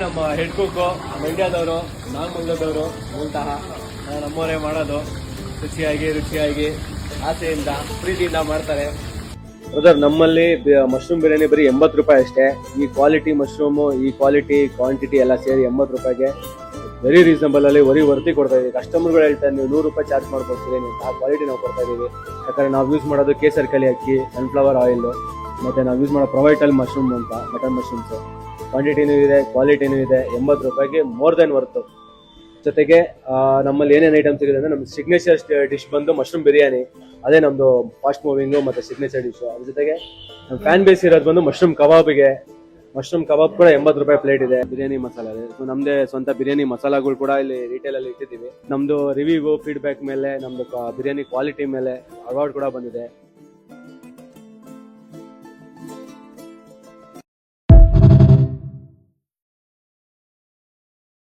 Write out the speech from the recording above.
ನಮ್ಮ head cook ಮಂಡ್ಯದವರು, ನಾಗಮಂಗಲದವರು, ಮೂಲತಃ ನಮ್ಮವರೇ ಮಾಡೋದು. ರುಚಿಯಾಗಿ ಆಸೆಯಿಂದ ಪ್ರೀತಿಯಿಂದ ಮಾಡ್ತಾರೆ. ಬ್ರದರ್, ನಮ್ಮಲ್ಲಿ ಮಶ್ರೂಮ್ ಬಿರಿಯಾನಿ ಬರೀ 80 ರೂಪಾಯಿ ಅಷ್ಟೇ. ಈ ಕ್ವಾಲಿಟಿ ಮಶ್ರೂಮು, ಈ ಕ್ವಾಲಿಟಿ ಕ್ವಾಂಟಿಟಿ ಎಲ್ಲ ಸೇರಿ 80 ರೂಪಾಯಿಗೆ ವೆರಿ ರೀಸನಬಲ್ ಅಲ್ಲಿ ವರ್ತಿ ಕೊಡ್ತಾ ಇದೀವಿ. ಕಸ್ಟಮರ್ಗಳು ಹೇಳ್ತಾರೆ ನೀವು 100 ರೂಪಾಯಿ ಚಾರ್ಜ್ ಮಾಡ್ಕೊಡ್ತೀವಿ, ಆ ಕ್ವಾಲಿಟಿ ನಾವು ಕೊಡ್ತಾ ಇದೀವಿ. ಯಾಕಂದ್ರೆ ನಾವು ಯೂಸ್ ಮಾಡೋದು ಕೇಸರ್ ಕಲಿ ಅಕ್ಕಿ, ಸನ್ಫ್ಲವರ್ ಆಯಿಲ್, ಮತ್ತೆ ನಾವು ಯೂಸ್ ಮಾಡೋ ಪ್ರೊವೈಟಲ್ ಮಶ್ರೂಮ್ ಅಂತ ಮಟನ್ ಮಶ್ರೂಮ್ಸ್. ಕ್ವಾಂಟಿಟಿನೂ ಇದೆ, ಕ್ವಾಲಿಟಿನೂ ಇದೆ. 80 ರೂಪಾಯಿಗೆ ಮೋರ್ ದೆನ್ ವರ್ತ್. ಜೊತೆಗೆ ನಮ್ಮಲ್ಲಿ ಏನೇನು ಐಟಮ್ಸ್ ಸಿಗುತ್ತೆ ಅಂದ್ರೆ ನಮ್ಮ ಸಿಗ್ನೇಚರ್ ಡಿಶ್ ಬಂದು ಮಶ್ರೂಮ್ ಬಿರಿಯಾನಿ. ಅದೇ ನಮ್ದು ಫಾಸ್ಟ್ ಮೂವಿಂಗು ಮತ್ತೆ ಸಿಗ್ನೇಚರ್ ಡಿಶ್. ಅದ್ರ ಜೊತೆಗೆ ನಮ್ಮ ಫ್ಯಾನ್ ಬೇಸ್ ಇರೋದು ಬಂದು ಮಶ್ರೂಮ್ ಕಬಾಬ್ಗೆ. ಮಶ್ರೂಮ್ ಕಬಾಬ್ ಕೂಡ 80 ರೂಪಾಯಿ ಪ್ಲೇಟ್ ಇದೆ. ಬಿರಿಯಾನಿ ಮಸಾಲ ಇದೆ. ಸೊ ನಮ್ದೇ ಸ್ವಂತ ಬಿರಿಯಾನಿ ಮಸಾಲಾಗಳು ಕೂಡ ಇಲ್ಲಿ ರಿಟೇಲ್ ಅಲ್ಲಿ ಇಟ್ಟಿದ್ದೀವಿ. ನಮ್ದು ರಿವ್ಯೂ ಫೀಡ್ಬ್ಯಾಕ್ ಮೇಲೆ, ನಮ್ದು ಬಿರಿಯಾನಿ ಕ್ವಾಲಿಟಿ ಮೇಲೆ ಅವಾರ್ಡ್ ಕೂಡ ಬಂದಿದೆ.